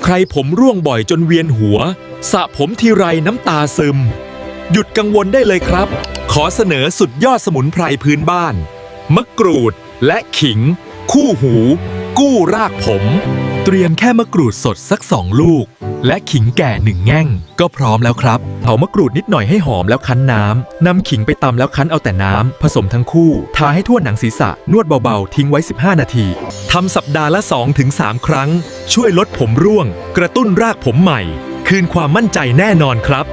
ใครผมร่วงบ่อยจนเวียนหัวสระผมทีไรน้ำตาซึมหยุดกังวลได้เลยครับขอเสนอสุดยอดสมุนไพรพื้นบ้านมะกรูดและขิงคู่หูกู้รากผมเตรียมแค่มะกรูดสดสัก2 ลูกและขิงแก่1 แง่งก็พร้อมแล้วครับเผามะกรูดนิดหน่อยให้หอมแล้วคั้นน้ำนำขิงไปตำแล้วคั้นเอาแต่น้ำผสมทั้งคู่ทาให้ทั่วหนังศีรษะนวดเบาๆทิ้งไว้15 นาทีทำสัปดาห์ละ 2-3 ครั้งช่วยลดผมร่วงกระตุ้นรากผมใหม่คืนความมั่นใจแน่นอนครับ